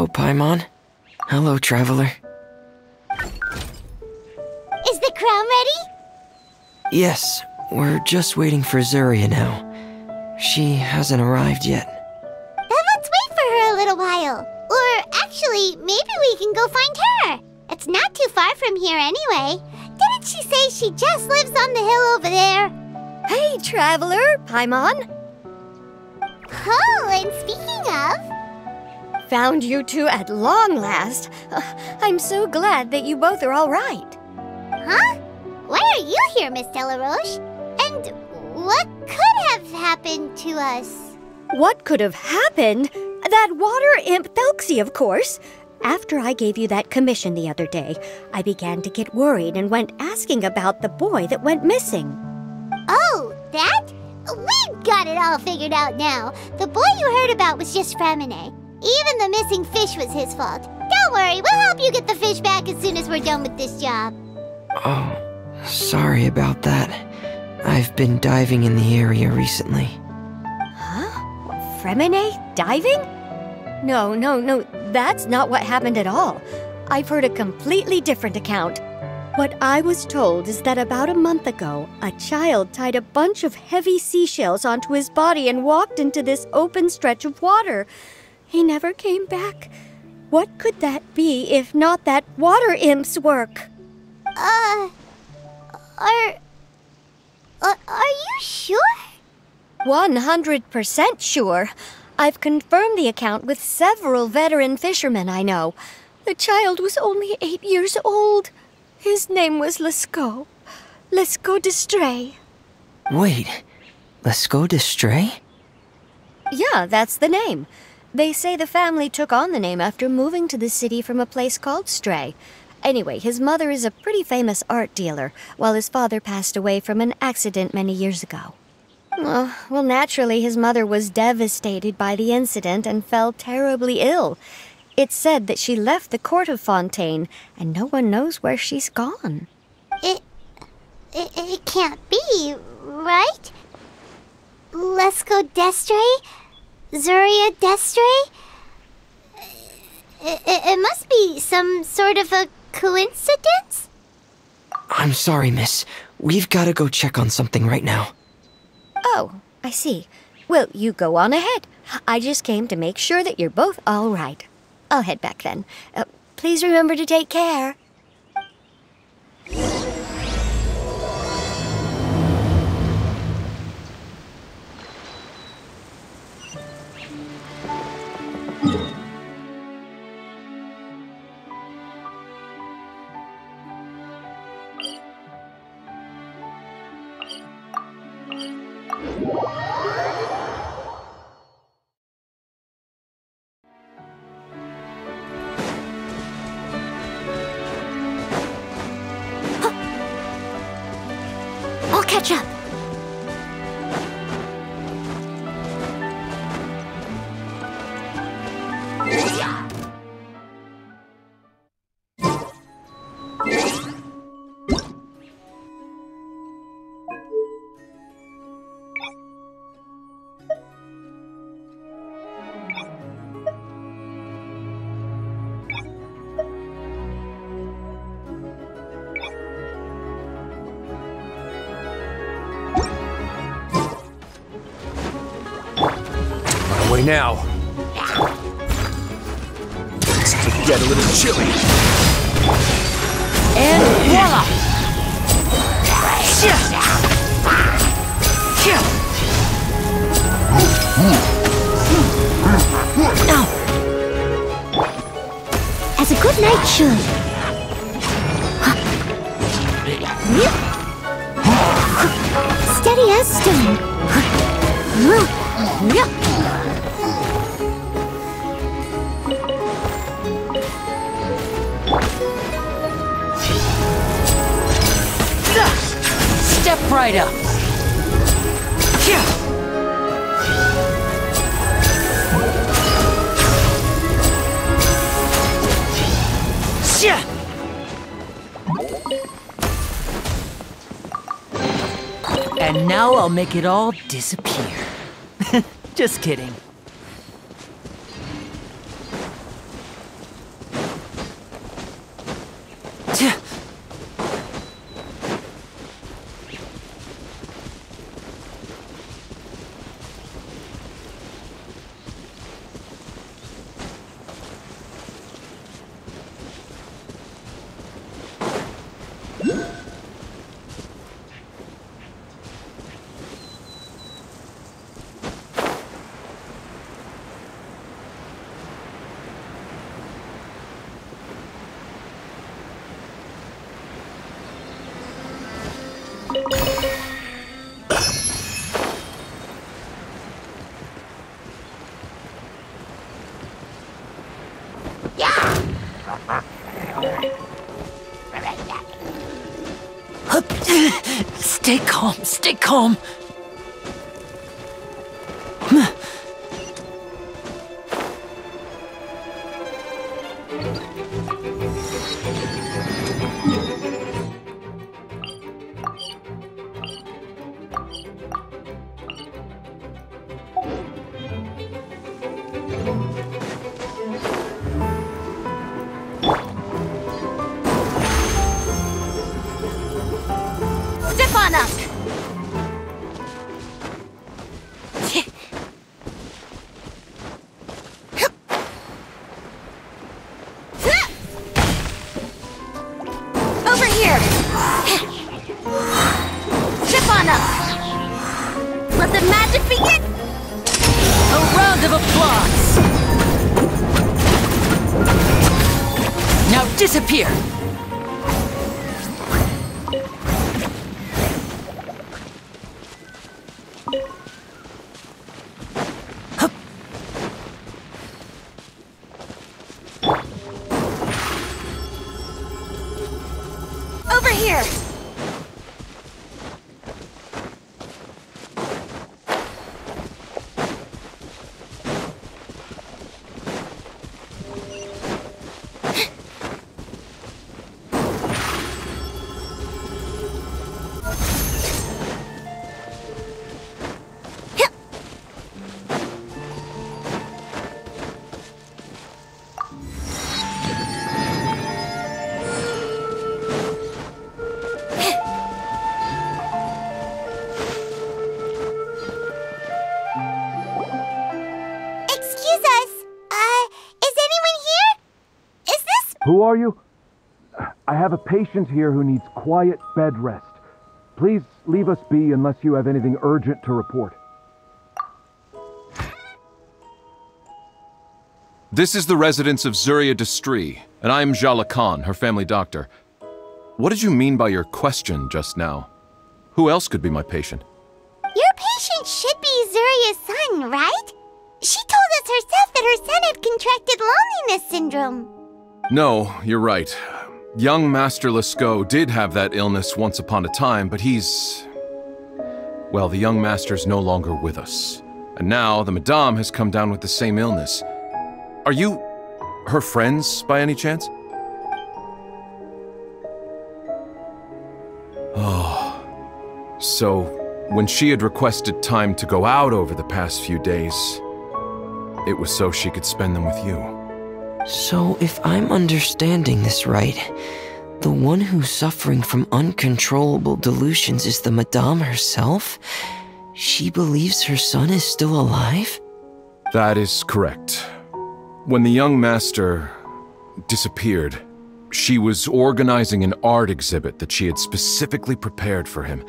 Hello, Paimon. Hello, Traveler. Is the crown ready? Yes, we're just waiting for Zuria now. She hasn't arrived yet. Then let's wait for her a little while. Or actually, maybe we can go find her. It's not too far from here anyway. Didn't she say she just lives on the hill over there? Hey, Traveler, Paimon. Oh, and speaking of... Found you two at long last. I'm so glad that you both are all right. Huh? Why are you here, Miss Delaroche? And what could have happened to us? What could have happened? That water imp Thelxie, of course. After I gave you that commission the other day, I began to get worried and went asking about the boy that went missing. Oh, that? We've got it all figured out now. The boy you heard about was just Fremine. Even the missing fish was his fault. Don't worry, we'll help you get the fish back as soon as we're done with this job. Oh, sorry about that. I've been diving in the area recently. Huh? Fremine diving? No, that's not what happened at all. I've heard a completely different account. What I was told is that about a month ago, a child tied a bunch of heavy seashells onto his body and walked into this open stretch of water. He never came back. What could that be if not that water imp's work? Are you sure? 100% sure. I've confirmed the account with several veteran fishermen I know. The child was only 8 years old. His name was Lescaut. Lescaut d'Estray. Wait, Lescaut d'Estray? Yeah, that's the name. They say the family took on the name after moving to the city from a place called Stray. Anyway, his mother is a pretty famous art dealer, while his father passed away from an accident many years ago. Well, naturally, his mother was devastated by the incident and fell terribly ill. It's said that she left the court of Fontaine, and no one knows where she's gone. It can't be, right? Lescaut d'Estray? Zuria d'Estray? It must be some sort of a coincidence? I'm sorry, miss. We've got to go check on something right now. Oh, I see. Well, you go on ahead. I just came to make sure that you're both all right. I'll head back then. Please remember to take care. I'll catch up. Way now. It's gonna get a little chilly. And voila! Now, as a good knight should. Steady as stone. Step right up. And now I'll make it all disappear. Just kidding. Stay calm, stay calm. Step on up! Over here! Step on up! Let the magic begin! A round of applause! Now disappear! Over here! Excuse us. Is anyone here? Is this... Who are you? I have a patient here who needs quiet bed rest. Please leave us be unless you have anything urgent to report. This is the residence of Zuria Destri, and I am Jala Khan, her family doctor. What did you mean by your question just now? Who else could be my patient? Your patient should be Zuria's son, right? She told us herself that her son had contracted loneliness syndrome. No, you're right. Young Master Lescaut did have that illness once upon a time, but he's... Well, the young master's no longer with us. And now the Madame has come down with the same illness. Are you her friends, by any chance? Oh. So, when she had requested time to go out over the past few days, it was so she could spend them with you. So, if I'm understanding this right, the one who's suffering from uncontrollable delusions is the Madame herself? She believes her son is still alive? That is correct. When the young master disappeared, she was organizing an art exhibit that she had specifically prepared for him.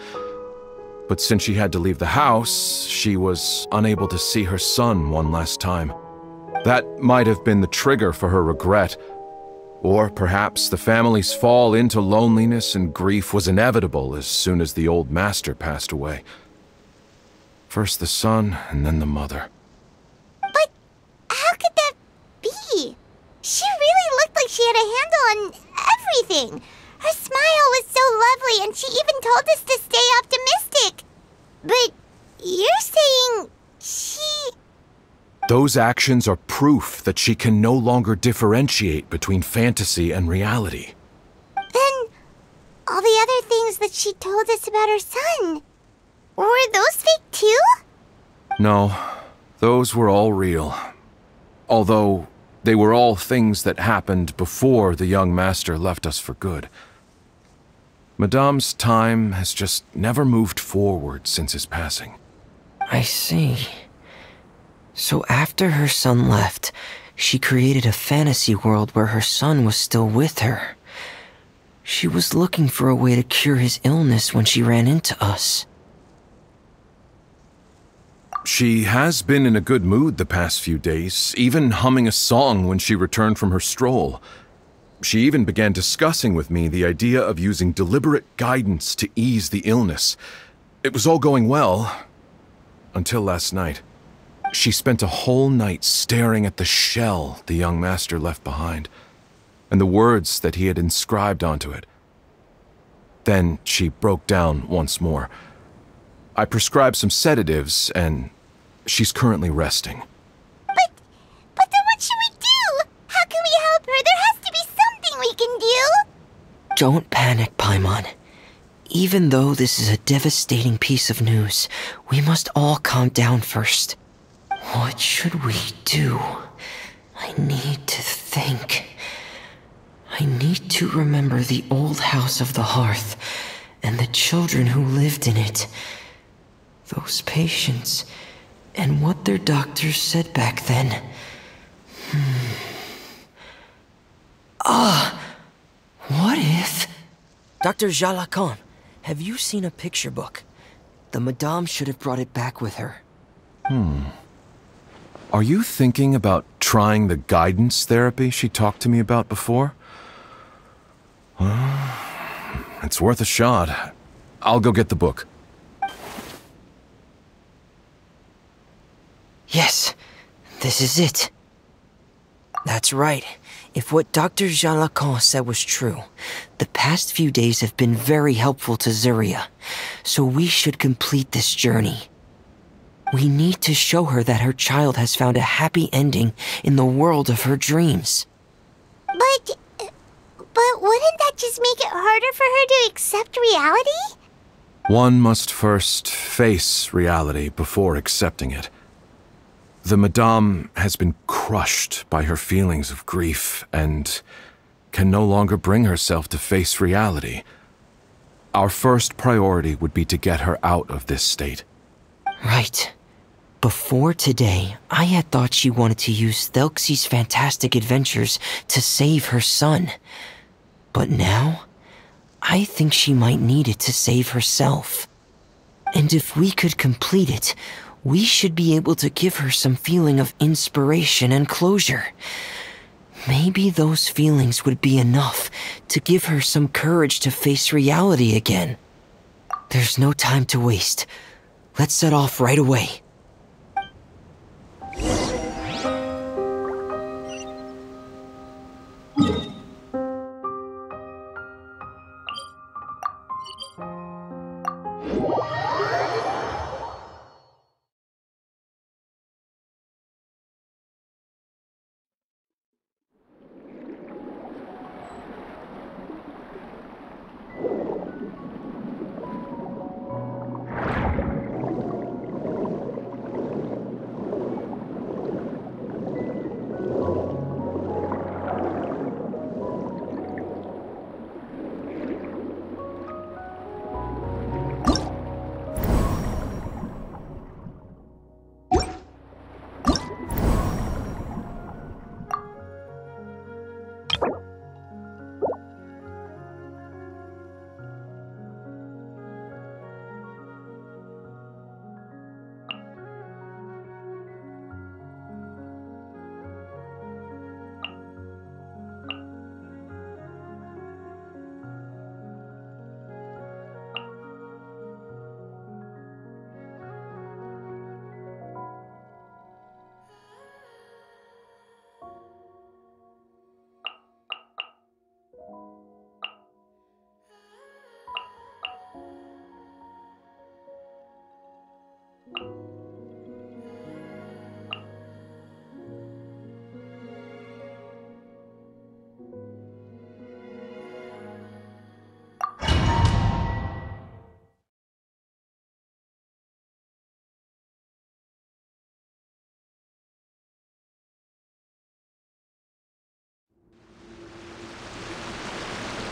But since she had to leave the house, she was unable to see her son one last time. That might have been the trigger for her regret. Or perhaps the family's fall into loneliness and grief was inevitable as soon as the old master passed away. First the son, and then the mother. But how could that be? She really looked like she had a handle on everything. Her smile was so lovely, and she even told us to stay optimistic. But you're saying she... Those actions are proof that she can no longer differentiate between fantasy and reality. Then, all the other things that she told us about her son, were those fake too? No, those were all real. Although, They were all things that happened before the young master left us for good. Madame's time has just never moved forward since his passing. I see. So after her son left, she created a fantasy world where her son was still with her. She was looking for a way to cure his illness when she ran into us. She has been in a good mood the past few days, even humming a song when she returned from her stroll. She even began discussing with me the idea of using deliberate guidance to ease the illness. It was all going well, until last night. She spent a whole night staring at the shell the young master left behind, and the words that he had inscribed onto it. Then she broke down once more. I prescribed some sedatives, and she's currently resting. But then what should we do? How can we help her? There has to be something we can do! Don't panic, Paimon. Even though this is a devastating piece of news, we must all calm down first. What should we do? I need to think. I need to remember the old house of the hearth and the children who lived in it. Those patients and what their doctors said back then. What if... Dr. Jalacan, have you seen a picture book? The Madame should have brought it back with her. Are you thinking about trying the guidance therapy she talked to me about before? It's worth a shot. I'll go get the book. Yes, this is it. That's right. If what Dr. Jalacan said was true, the past few days have been very helpful to Zuria, so we should complete this journey. We need to show her that her child has found a happy ending in the world of her dreams. But wouldn't that just make it harder for her to accept reality? One must first face reality before accepting it. The Madame has been crushed by her feelings of grief and can no longer bring herself to face reality. Our first priority would be to get her out of this state. Right. Before today, I had thought she wanted to use Thelxie's fantastic adventures to save her son. But now, I think she might need it to save herself. And if we could complete it, we should be able to give her some feeling of inspiration and closure. Maybe those feelings would be enough to give her some courage to face reality again. There's no time to waste. Let's set off right away.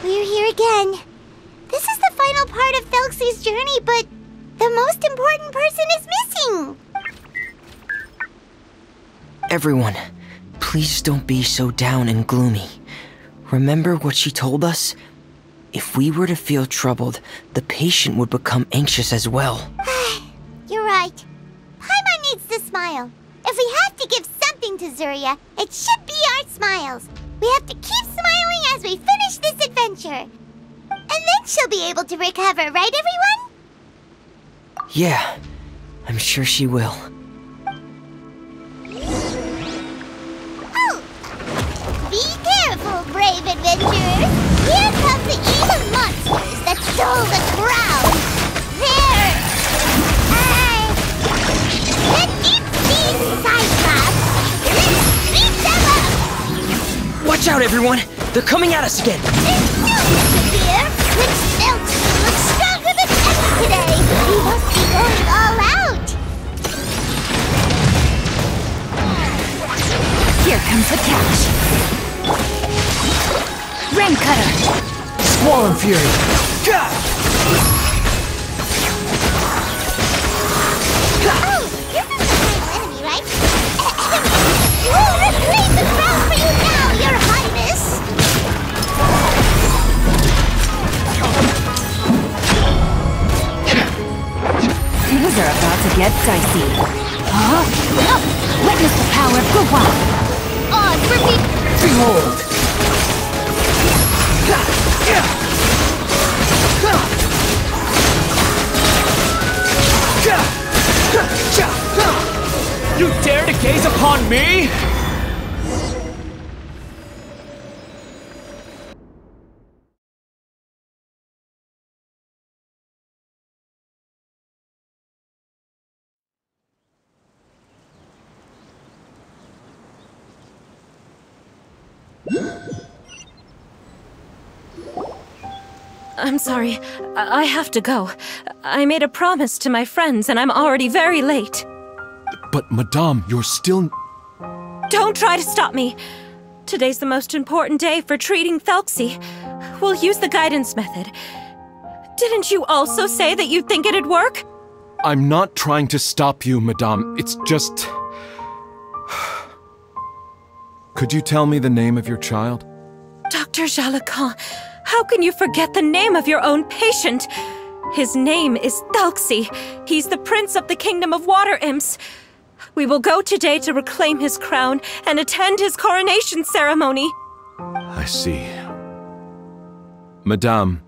We're here again. This is the final part of Thelxie's journey, but the most important person is missing. Everyone, please don't be so down and gloomy. Remember what she told us? If we were to feel troubled, the patient would become anxious as well. You're right. Paimon needs to smile. If we have to give something to Zuria, it should be our smiles. We have to keep smiling as we finish this adventure. And then she'll be able to recover, right everyone? Yeah, I'm sure she will. Oh! Be careful, brave adventurers! Here come the evil monsters that stole the crown! There! The deep sea cyclops! Let's beat them up! Watch out, everyone! They're coming at us again! There's no issue here! Which Thelxie looks stronger than ever today! We must be going all out! Here comes the catch. Rain Cutter. Squall Fury! Gah! Oh, this is the final enemy, right? We'll reclaim the crown for you now, Your Highness! Things are about to get dicey. Huh? Witness the power of Guwa! Odds repeat! Behold! You dare to gaze upon me? I'm sorry. I have to go. I made a promise to my friends, and I'm already very late. But, Madame, you're still... Don't try to stop me. Today's the most important day for treating Thelxie. We'll use the guidance method. Didn't you also say that you'd think it'd work? I'm not trying to stop you, Madame. It's just... Could you tell me the name of your child? Dr. Jalacan, how can you forget the name of your own patient? His name is Thelxie. He's the prince of the kingdom of water imps. We will go today to reclaim his crown and attend his coronation ceremony. I see. Madame,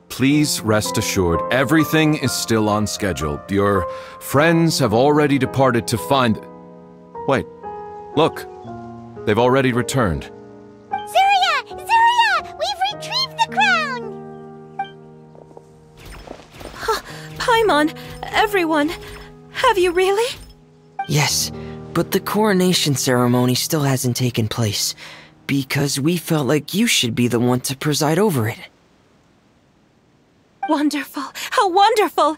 please rest assured, everything is still on schedule. Your friends have already departed to find... Wait, look. They've already returned. Zuria! Zuria! We've retrieved the crown! Paimon, everyone, have you really? Yes, but the coronation ceremony still hasn't taken place, because we felt like you should be the one to preside over it. Wonderful! How wonderful!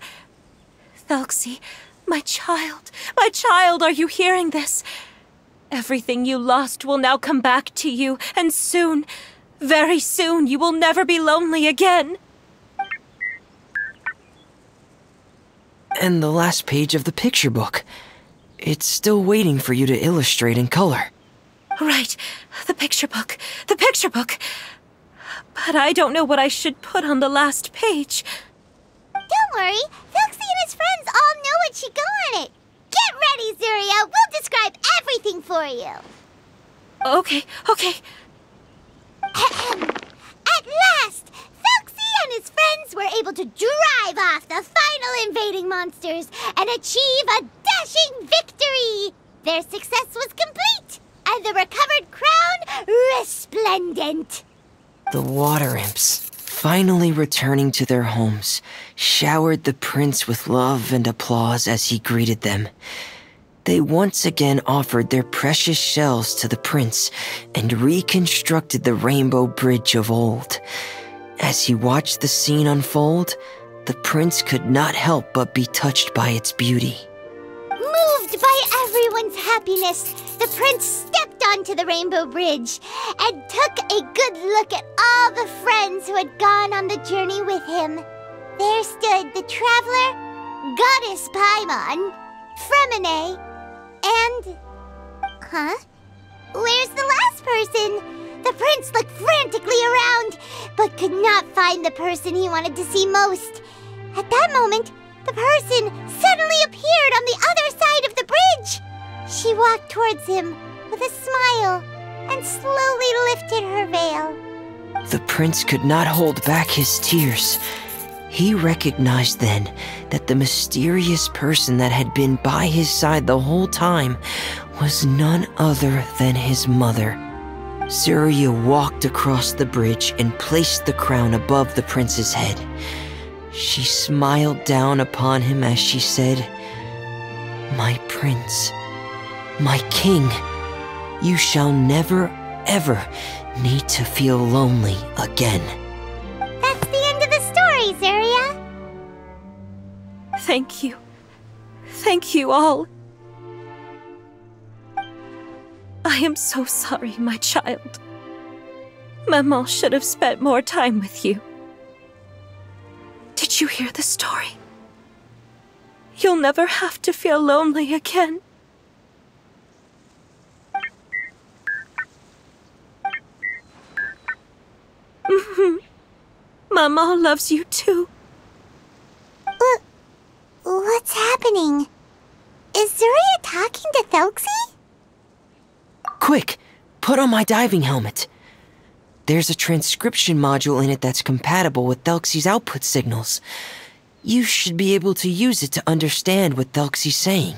Thelxie, my child, are you hearing this? Everything you lost will now come back to you, and soon, very soon, you will never be lonely again. And the last page of the picture book. It's still waiting for you to illustrate in color. Right, the picture book. But I don't know what I should put on the last page. Don't worry, Thelxie and his friends all know what should go on it. Get ready, Zuria! We'll describe everything for you! Okay. At last! Thelxie and his friends were able to drive off the final invading monsters and achieve a dashing victory! Their success was complete, and the recovered crown resplendent! The water imps, finally returning to their homes, showered the prince with love and applause as he greeted them. They once again offered their precious shells to the prince and reconstructed the rainbow bridge of old. As he watched the scene unfold, the prince could not help but be touched by its beauty. Moved by everyone's happiness, the prince stepped onto the Rainbow Bridge and took a good look at all the friends who had gone on the journey with him. There stood the traveler, Goddess Paimon, Fremine, and... Huh? Where's the last person? The prince looked frantically around, but could not find the person he wanted to see most. At that moment, the person suddenly appeared on the other side of the bridge. She walked towards him with a smile and slowly lifted her veil. The prince could not hold back his tears. He recognized then that the mysterious person that had been by his side the whole time was none other than his mother. Zuria walked across the bridge and placed the crown above the prince's head. She smiled down upon him as she said, "My prince, my king, you shall never, ever need to feel lonely again." That's the end of the story, Zuria. Thank you. Thank you all. I am so sorry, my child. Maman should have spent more time with you. Did you hear the story? You'll never have to feel lonely again. Maman loves you too. What's happening? Is Zuria talking to Thelxie? Quick, put on my diving helmet. There's a transcription module in it that's compatible with Thelxie's output signals. You should be able to use it to understand what Thelxie's saying.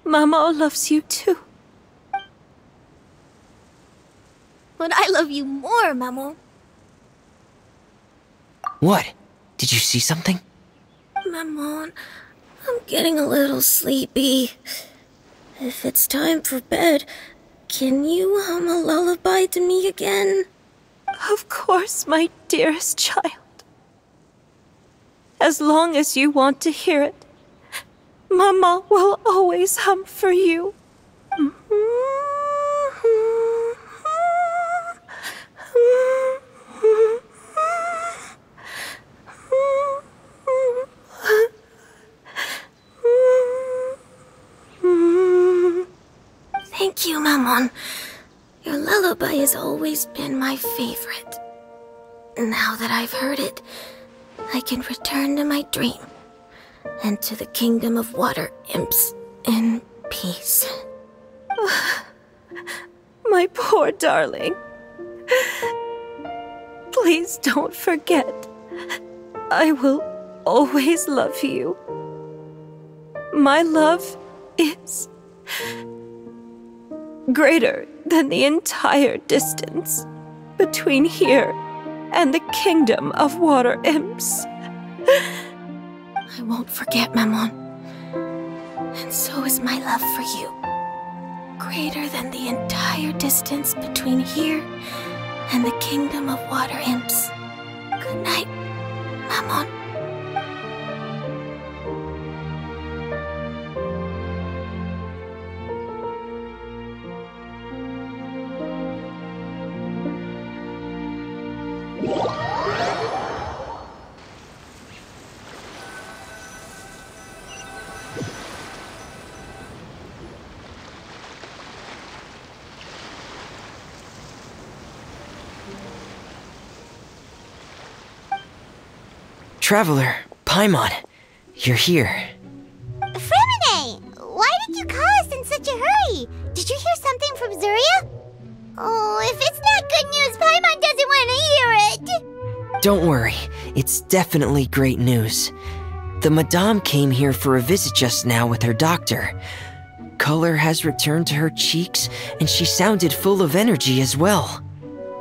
Mama loves you too. But I love you more, Maman. What? Did you see something? Maman, I'm getting a little sleepy. If it's time for bed, can you hum a lullaby to me again? Of course, my dearest child. As long as you want to hear it, Mama will always hum for you. Thank you, Maman. Your lullaby has always been my favorite. Now that I've heard it, I can return to my dream and to the kingdom of water imps in peace. My poor darling. Please don't forget. I will always love you. My love is greater than the entire distance between here and the kingdom of water imps. I won't forget, Maman. And so is my love for you. Greater than the entire distance between here and the kingdom of water imps. Good night, Maman. Traveler, Paimon, you're here. Fremine! Why did you call us in such a hurry? Did you hear something from Zuria? Oh, if it's not good news, Paimon doesn't want to hear it! Don't worry, it's definitely great news. The Madame came here for a visit just now with her doctor. Color has returned to her cheeks, and she sounded full of energy as well.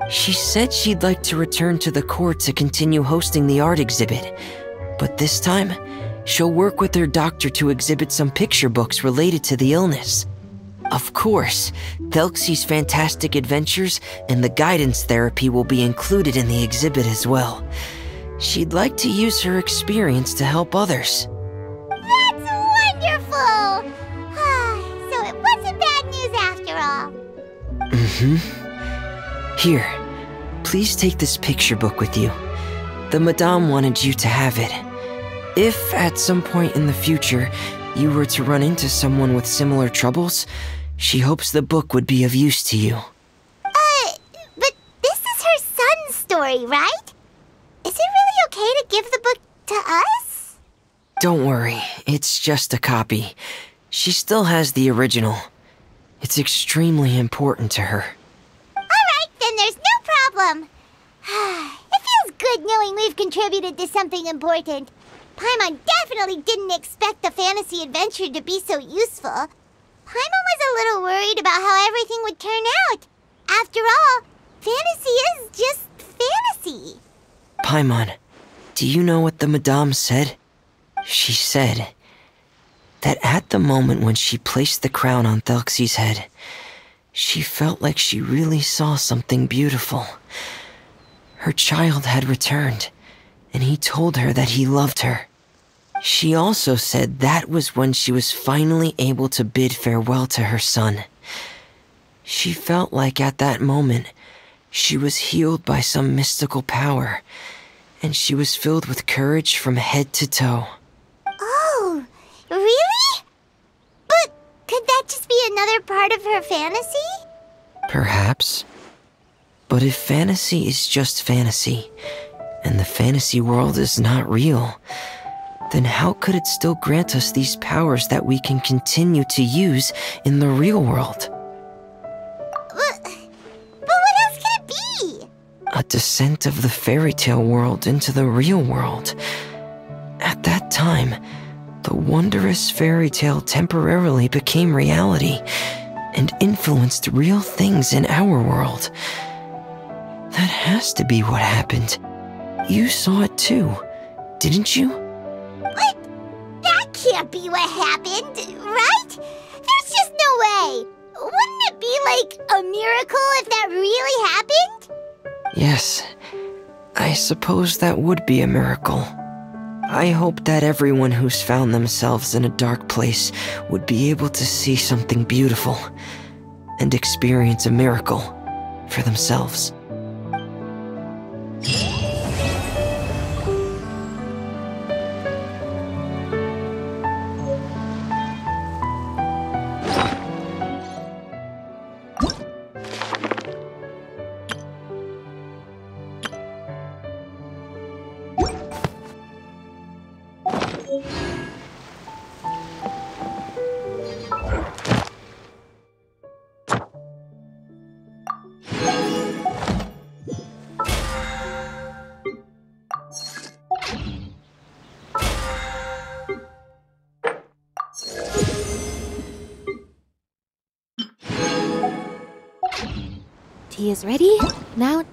She said she'd like to return to the court to continue hosting the art exhibit, but this time, She'll work with her doctor to exhibit some picture books related to the illness. Of course, Thelxie's fantastic adventures and the guidance therapy will be included in the exhibit as well. She'd like to use her experience to help others. That's wonderful! So it wasn't bad news after all. Here, please take this picture book with you. The Madame wanted you to have it. If, at some point in the future, you were to run into someone with similar troubles, she hopes the book would be of use to you. But this is her son's story, right? Is it really okay to give the book to us? Don't worry, it's just a copy. She still has the original. It's extremely important to her. Alright, then there's no problem. It feels good knowing we've contributed to something important. Paimon definitely didn't expect the fantasy adventure to be so useful. Paimon was a little worried about how everything would turn out. After all, fantasy is just fantasy. Paimon, do you know what the Madame said? She said that at the moment when she placed the crown on Thelxie's head, she felt like she really saw something beautiful. Her child had returned, and he told her that he loved her. She also said that was when she was finally able to bid farewell to her son. She felt like at that moment, she was healed by some mystical power, and she was filled with courage from head to toe. Oh, really? But could that just be another part of her fantasy? Perhaps. But if fantasy is just fantasy, and the fantasy world is not real, then how could it still grant us these powers that we can continue to use in the real world? But what else could it be? A descent of the fairy tale world into the real world. At that time, the wondrous fairy tale temporarily became reality and influenced real things in our world. That has to be what happened. You saw it too, didn't you? What? That can't be what happened, right? There's just no way. Wouldn't it be like a miracle if that really happened? Yes, I suppose that would be a miracle. I hope that everyone who's found themselves in a dark place would be able to see something beautiful and experience a miracle for themselves. Tea is ready. Now...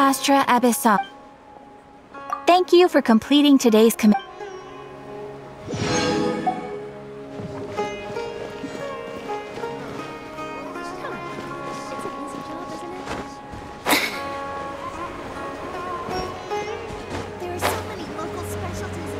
Astra Abyssal. Thank you for completing today's commitment. There are so many local specialties in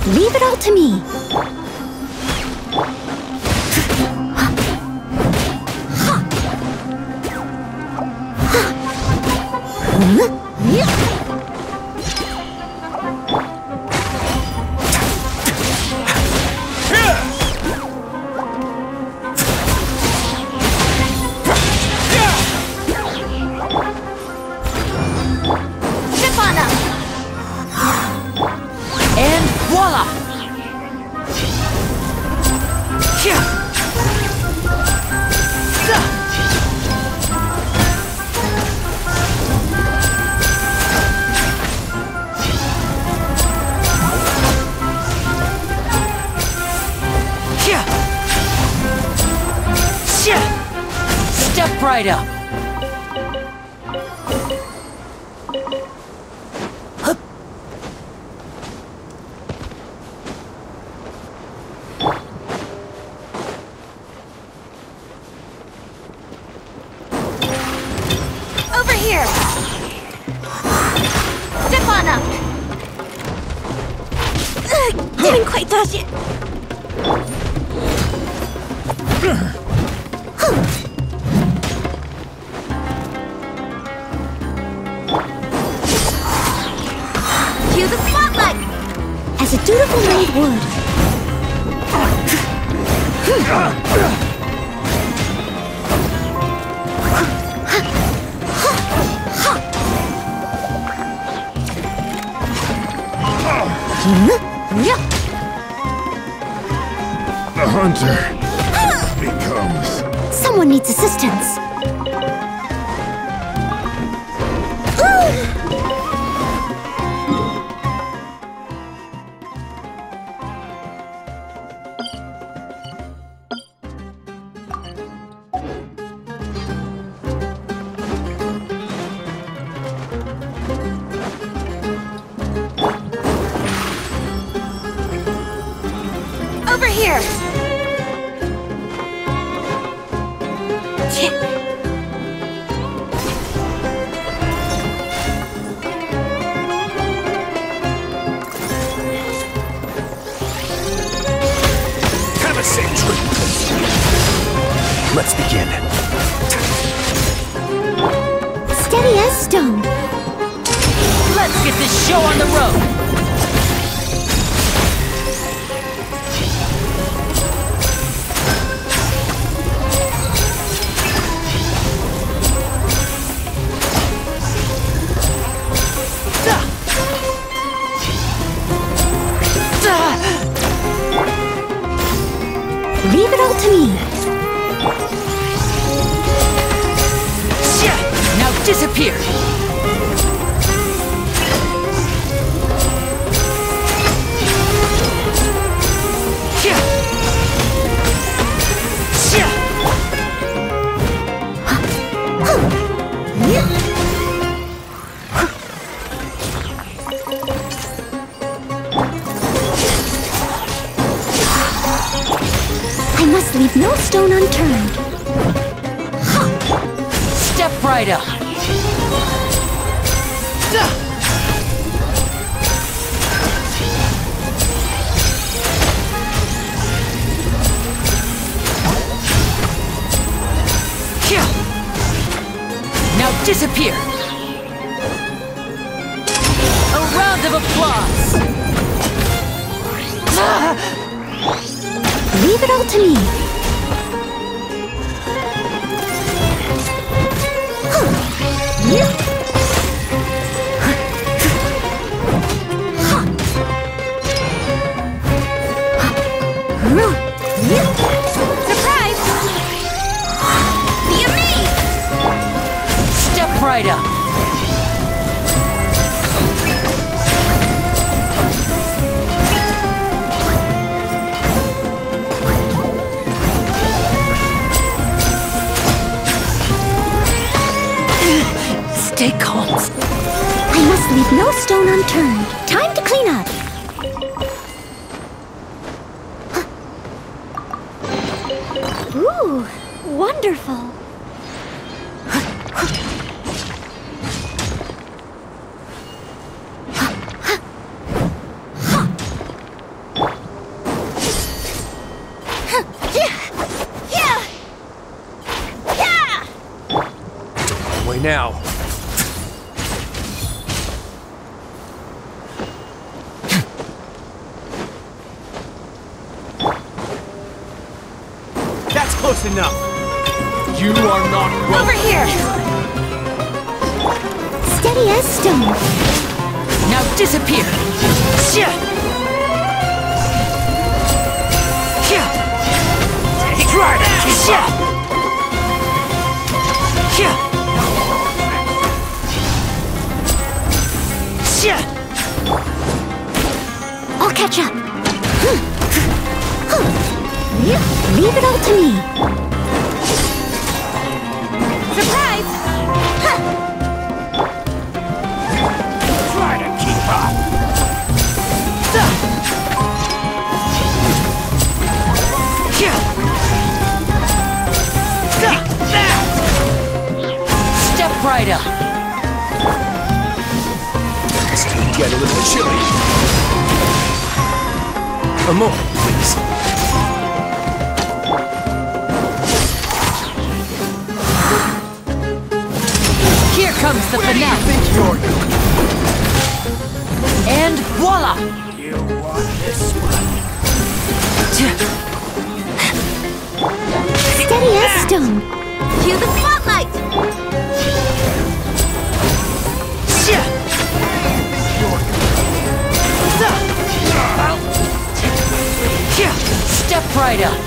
Leave it all to me. Step right up. Over here. Step on up. Didn't quite touch it. Cue the spotlight! As a dutiful maid would. The hunter becomes... Someone needs assistance. Over here! Have a safe trip. Let's begin. Steady as stone. Let's get this show on the road. Leave it all to me. Now disappear. I must leave no stone unturned. Step right up. disappear! A round of applause! Leave it all to me. Surprise! Be amazed! Step right up! Stay calm. I must leave no stone unturned. Time to clean up. Ooh, wonderful. Way now. That's close enough. You are not welcome. Over here! Steady as stone. Now disappear! Try to keep up. I'll catch up. Leave it all to me. Surprise! Try to keep up. Step right up! It's gonna get a little chilly. A moment, please. Here comes the Where do you finale! think you're going? And voila! You want this one? Steady as stone. Cue the spotlight! Step right up!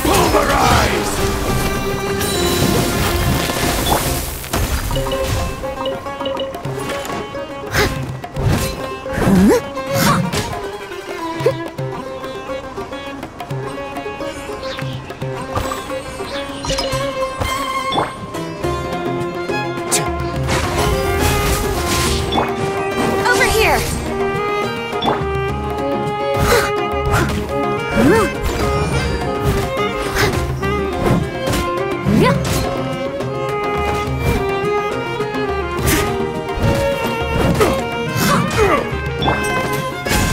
Pulverize! Over here!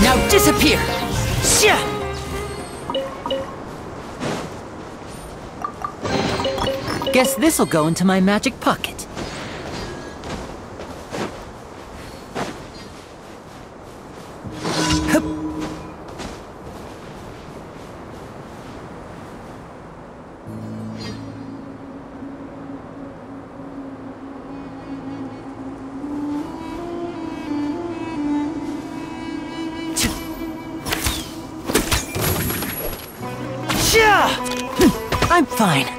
Now disappear! Guess this'll go into my magic pocket. Hup. I'm fine.